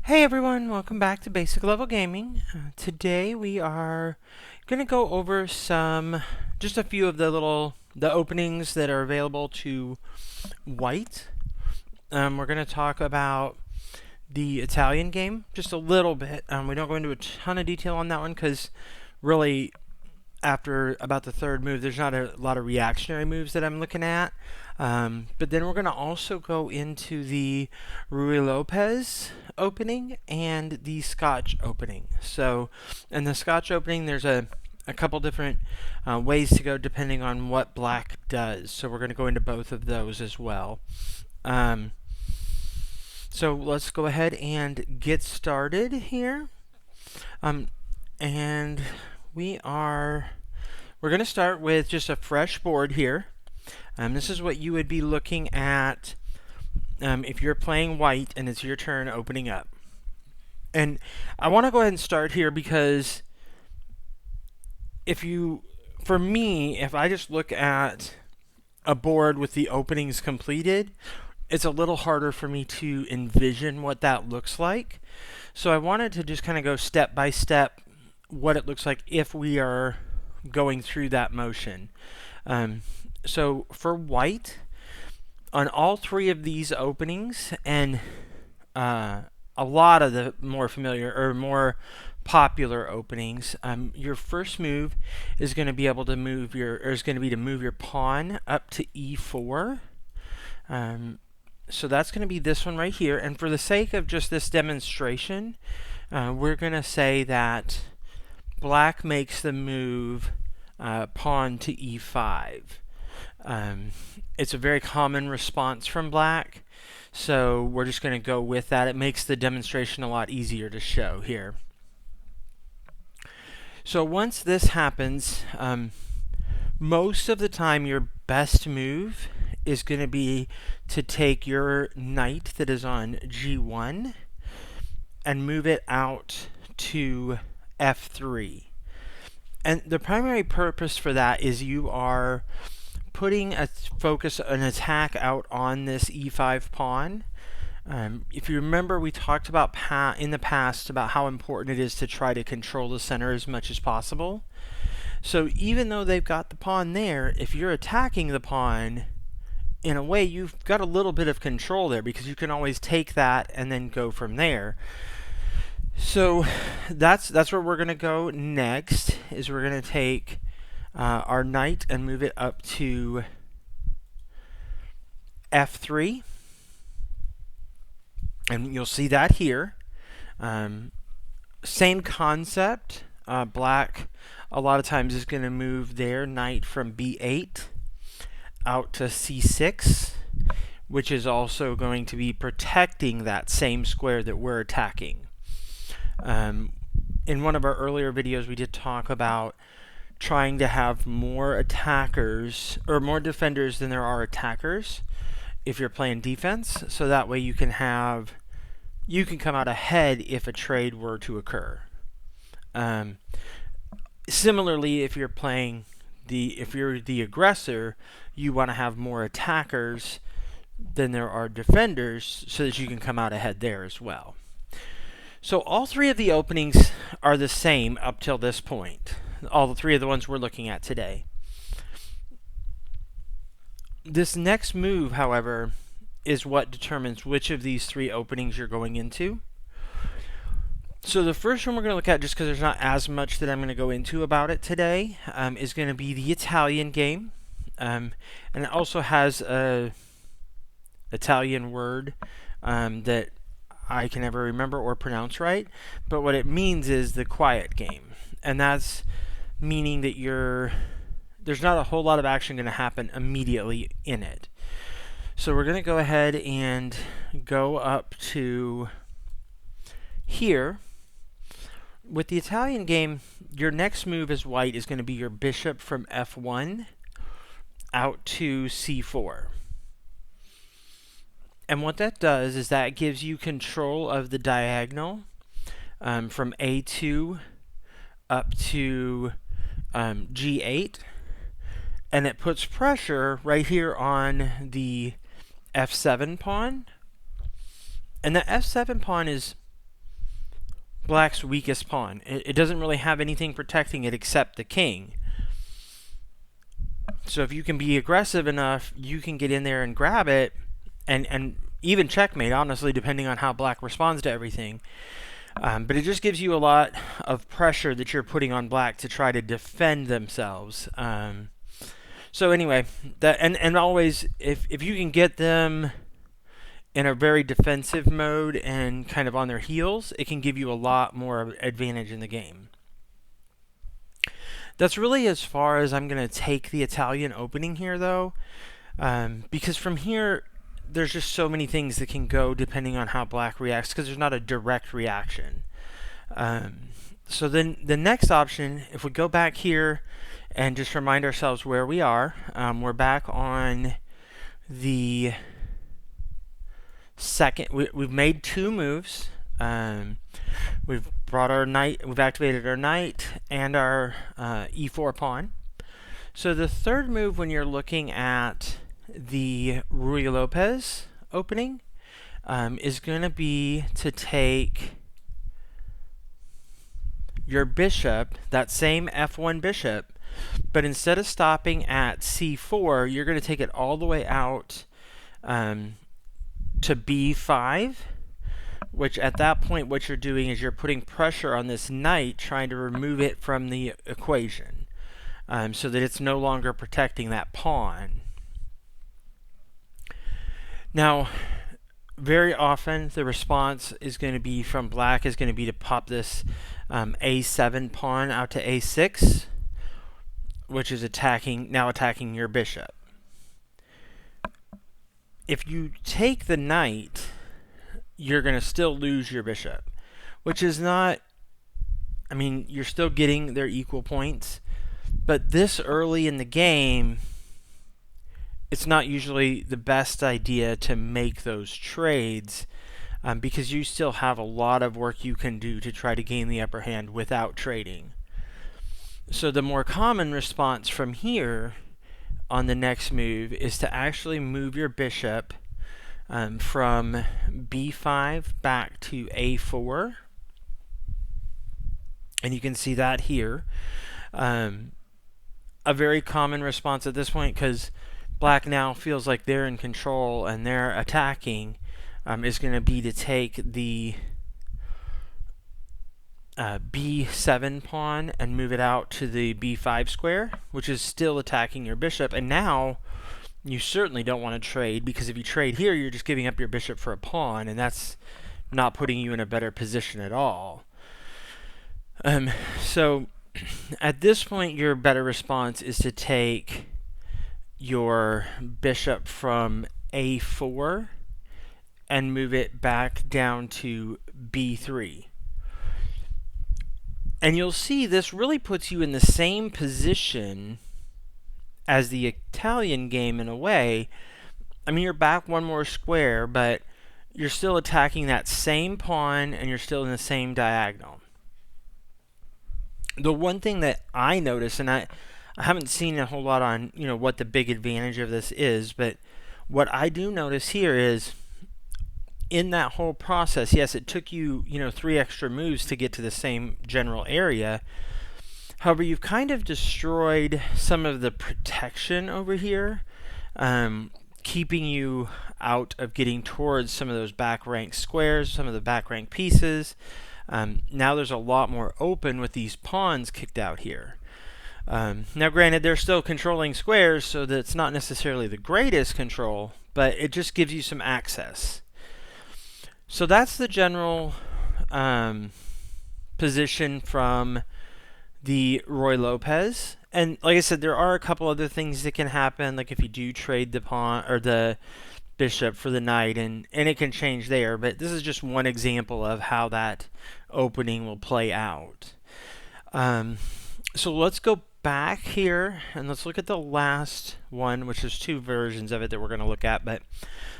Hey everyone, welcome back to Basic Level Gaming. Today we are going to go over just a few of the openings that are available to white. We're going to talk about the Italian game just a little bit. We don't go into a ton of detail on that one because really after about the third move, there's not a lot of reactionary moves that I'm looking at. But then we're going to also go into the Ruy Lopez opening and the Scotch opening. So, in the Scotch opening, there's a couple different ways to go depending on what black does. So, we're going to go into both of those as well. So, let's go ahead and get started here. And we're going to start with just a fresh board here. This is what you would be looking at if you're playing white and it's your turn opening up. And I want to go ahead and start here because for me, if I just look at a board with the openings completed, it's a little harder for me to envision what that looks like. So I wanted to just kind of go step by step what it looks like if we are going through that motion. So for white, on all three of these openings, and a lot of the more familiar or more popular openings, your first move is going to be able to move your pawn up to e4. So that's going to be this one right here. And for the sake of just this demonstration, we're going to say that black makes the move pawn to e5. It's a very common response from black, so we're just going to go with that. It makes the demonstration a lot easier to show here. So once this happens, most of the time your best move is going to be to take your knight that is on g1 and move it out to f3. And the primary purpose for that is you are putting an attack out on this e5 pawn. If you remember, we talked about in the past about how important it is to try to control the center as much as possible. So even though they've got the pawn there, if you're attacking the pawn, in a way you've got a little bit of control there because you can always take that and then go from there. So that's where we're going to go next, is we're going to take our knight and move it up to f3. And you'll see that here. Same concept. Black a lot of times is going to move their knight from b8 out to c6, which is also going to be protecting that same square that we're attacking. In one of our earlier videos, we did talk about trying to have more attackers or more defenders than there are attackers if you're playing defense, so that way you can come out ahead if a trade were to occur. Similarly, if you're the aggressor, you want to have more attackers than there are defenders so that you can come out ahead there as well. So all three of the openings are the same up till this point. All the three of the ones we're looking at today. This next move, however, is what determines which of these three openings you're going into. So the first one we're going to look at, just because there's not as much that I'm going to go into about it today, is going to be the Italian game. And it also has a Italian word that I can never remember or pronounce right, but what it means is the quiet game. And that's meaning that there's not a whole lot of action going to happen immediately in it. So we're going to go ahead and go up to here. With the Italian game, your next move as white is going to be your bishop from f1 out to c4. And what that does is that gives you control of the diagonal from a2 up to g8, and it puts pressure right here on the f7 pawn. And the f7 pawn is black's weakest pawn. It doesn't really have anything protecting it except the king. So if you can be aggressive enough, you can get in there and grab it, and even checkmate, honestly, depending on how black responds to everything. But it just gives you a lot of pressure that you're putting on black to try to defend themselves. So anyway, that and always, if you can get them in a very defensive mode and kind of on their heels, it can give you a lot more advantage in the game. That's really as far as I'm going to take the Italian opening here, though, because from here, there's just so many things that can go depending on how black reacts, because there's not a direct reaction. So then the next option, if we go back here and just remind ourselves where we are, we're back on the second. We've made two moves. We've brought our knight, we've activated our knight and our e4 pawn. So the third move, when you're looking at the Ruy Lopez opening, is going to be to take your bishop, that same f1 bishop, but instead of stopping at c4, you're going to take it all the way out to b5, which at that point what you're doing is you're putting pressure on this knight, trying to remove it from the equation, so that it's no longer protecting that pawn. Now, very often the response is going to be from black is going to be to pop this a7 pawn out to a6, which is now attacking your bishop. If you take the knight, you're going to still lose your bishop, which is not, I mean, you're still getting their equal points, but this early in the game, it's not usually the best idea to make those trades, because you still have a lot of work you can do to try to gain the upper hand without trading. So the more common response from here on the next move is to actually move your bishop from b5 back to a4. And you can see that here. A very common response at this point, because black now feels like they're in control and they're attacking, is going to be to take the b7 pawn and move it out to the b5 square, which is still attacking your bishop. And now you certainly don't want to trade, because if you trade here, you're just giving up your bishop for a pawn, and that's not putting you in a better position at all. So at this point, your better response is to take your bishop from a4 and move it back down to b3. And you'll see this really puts you in the same position as the Italian game in a way. I mean, you're back one more square, but you're still attacking that same pawn and you're still in the same diagonal. The one thing that I notice, and I haven't seen a whole lot on, what the big advantage of this is, but what I do notice here is in that whole process, yes, it took you, 3 extra moves to get to the same general area. However, you've kind of destroyed some of the protection over here, keeping you out of getting towards some of those back rank squares, some of the back rank pieces. Now there's a lot more open with these pawns kicked out here. Now granted, they're still controlling squares, so that it's not necessarily the greatest control, but it just gives you some access. So that's the general position from the Ruy Lopez. And like I said, there are a couple other things that can happen, like if you do trade the pawn or the bishop for the knight, and it can change there, but this is just one example of how that opening will play out. So let's go back here and let's look at the last one, which is 2 versions of it that we're going to look at, but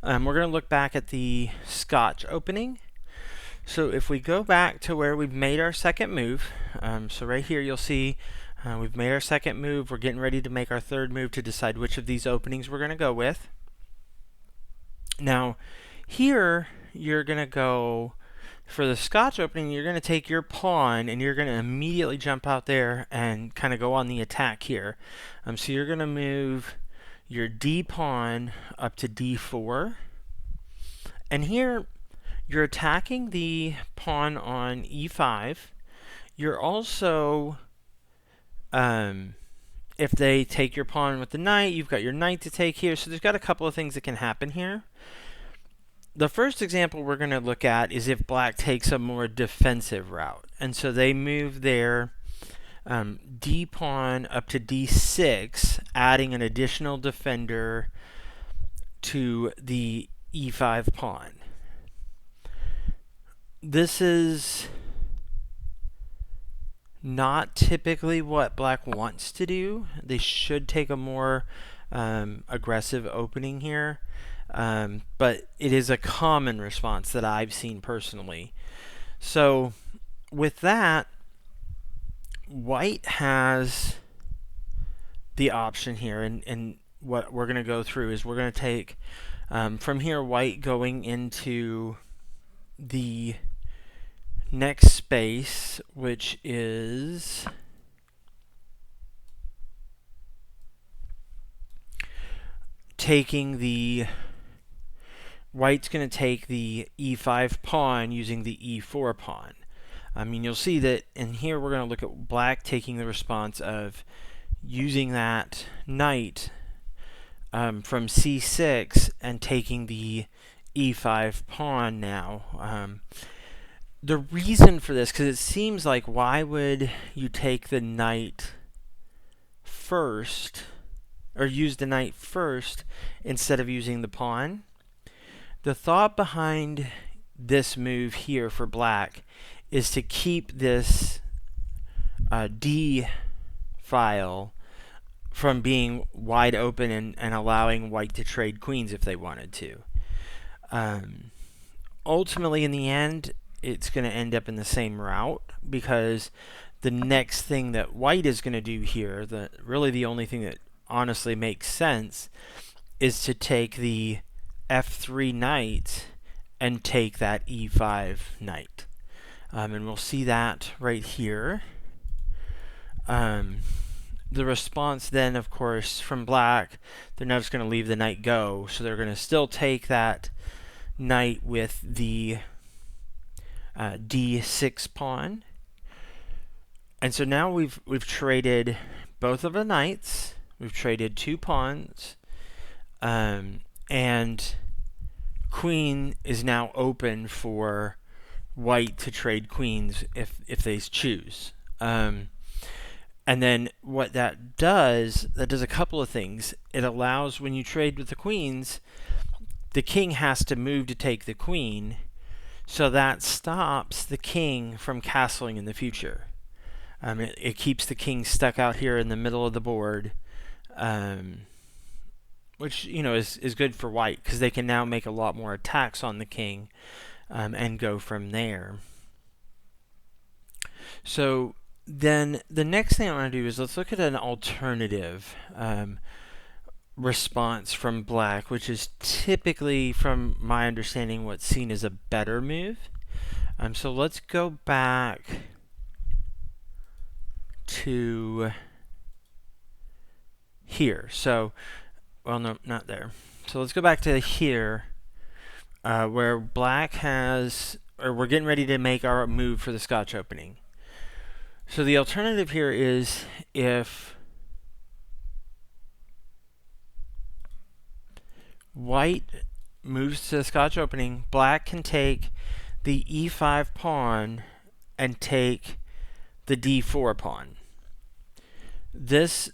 we're going to look back at the Scotch opening. So if we go back to where we've made our second move, so right here you'll see we've made our second move. We're getting ready to make our third move to decide which of these openings we're going to go with. Now here you're going to go For the Scotch opening, you're going to take your pawn and you're going to immediately jump out there and kind of go on the attack here. So you're going to move your D pawn up to D4. And here, you're attacking the pawn on E5. You're also, if they take your pawn with the knight, you've got your knight to take here. So there's got a couple of things that can happen here. The first example we're going to look at is if black takes a more defensive route. And so they move their D pawn up to D6, adding an additional defender to the E5 pawn. This is not typically what black wants to do. They should take a more aggressive opening here, but it is a common response that I've seen personally. So with that, white has the option here, and what we're going to go through is we're going to take from here white going into the next space, which is taking the white's going to take the E5 pawn using the E4 pawn. You'll see that in here we're going to look at black taking the response of using that knight from C6 and taking the E5 pawn now. The reason for this, because it seems like why would you take the knight first, or use the knight first instead of using the pawn? The thought behind this move here for black is to keep this D file from being wide open and allowing white to trade queens if they wanted to. Ultimately, in the end, it's going to end up in the same route, because the next thing that white is going to do here, really the only thing that honestly makes sense, is to take the F3 knight and take that E5 knight. And we'll see that right here. The response then, of course, from black, they're not just going to leave the knight go, so they're going to still take that knight with the D6 pawn. And so now we've traded both of the knights, we've traded two pawns, and queen is now open for white to trade queens if they choose. And then what that does a couple of things. It allows, when you trade with the queens, the king has to move to take the queen, so that stops the king from castling in the future. It keeps the king stuck out here in the middle of the board, which is good for white, because they can now make a lot more attacks on the king and go from there. So then the next thing I want to do is let's look at an alternative response from black, which is typically, from my understanding, what's seen as a better move. So let's go back to here. So, well, no, not there. So let's go back to here, where black has, or we're getting ready to make our move for the Scotch opening. So the alternative here is if white moves to the Scotch opening, black can take the E5 pawn and take the D4 pawn. This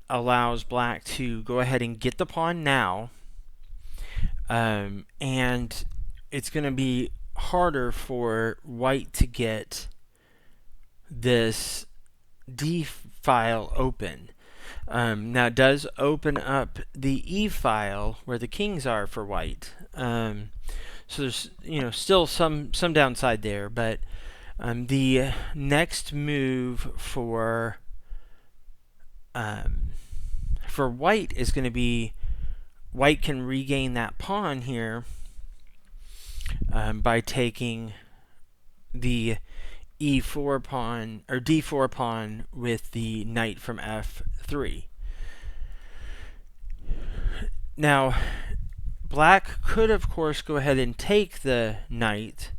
allows black to go ahead and get the pawn now, and it's going to be harder for white to get this D file open. Now it does open up the E file where the kings are for white. So there's still some downside there, but the next move for white is going to be white can regain that pawn here by taking the e4 pawn or d4 pawn with the knight from f3. Now, black could, of course, go ahead and take the knight,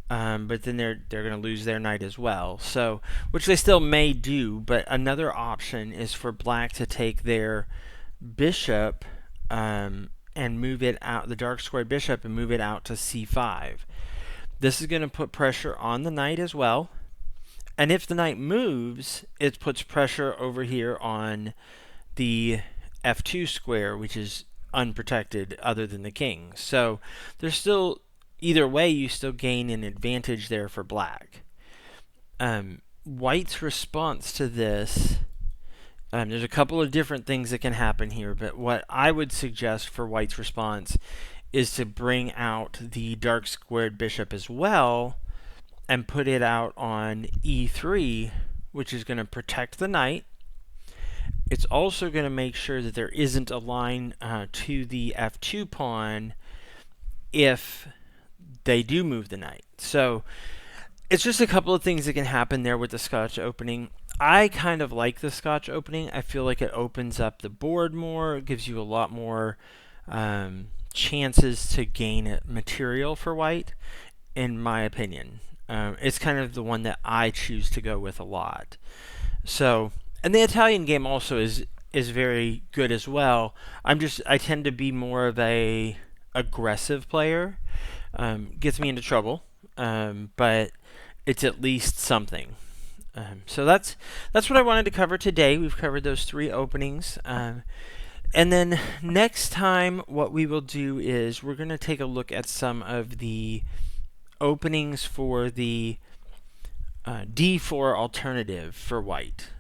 but then they're going to lose their knight as well. So, which they still may do, but another option is for black to take their bishop and move it out, the dark square bishop, and move it out to c5. This is going to put pressure on the knight as well. And if the knight moves, it puts pressure over here on the f2 square, which is unprotected other than the king. So there's still, either way, you still gain an advantage there for black. White's response to this, there's a couple of different things that can happen here, but what I would suggest for white's response is to bring out the dark squared bishop as well and put it out on e3, which is going to protect the knight. It's also going to make sure that there isn't a line to the f2 pawn if they do move the knight. So it's just a couple of things that can happen there with the Scotch opening. I kind of like the Scotch opening. I feel like it opens up the board more. It gives you a lot more chances to gain material for white, in my opinion. It's kind of the one that I choose to go with a lot. So, and the Italian game also is very good as well. I tend to be more of a aggressive player. Gets me into trouble, but it's at least something. So that's what I wanted to cover today. We've covered those 3 openings. And then next time, what we will do is we're going to take a look at some of the openings for the d4 alternative for white.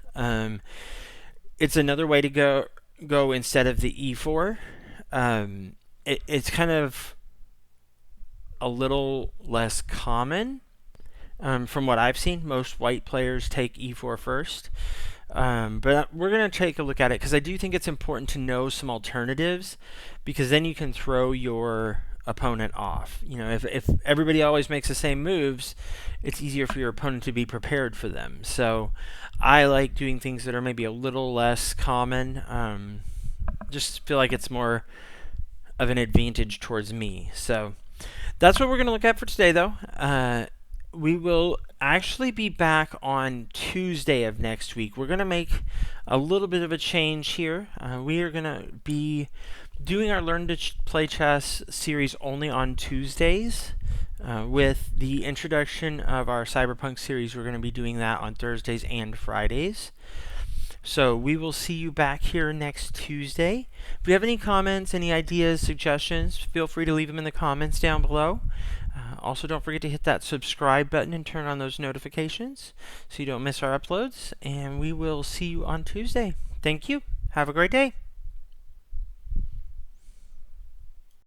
It's another way to go instead of the e4. It's kind of a little less common. From what I've seen, most white players take e4 first. But we're going to take a look at it because I do think it's important to know some alternatives, because then you can throw your opponent off. You know, if everybody always makes the same moves, it's easier for your opponent to be prepared for them. So I like doing things that are maybe a little less common. Just feel like it's more of an advantage towards me. So that's what we're going to look at for today, though. We will actually be back on Tuesday of next week. We're going to make a little bit of a change here. We are going to be doing our Learn to Play Chess series only on Tuesdays. With the introduction of our Cyberpunk series, we're going to be doing that on Thursdays and Fridays. So we will see you back here next Tuesday. If you have any comments, any ideas, suggestions, feel free to leave them in the comments down below. Also, don't forget to hit that subscribe button and turn on those notifications so you don't miss our uploads. And we will see you on Tuesday. Thank you. Have a great day.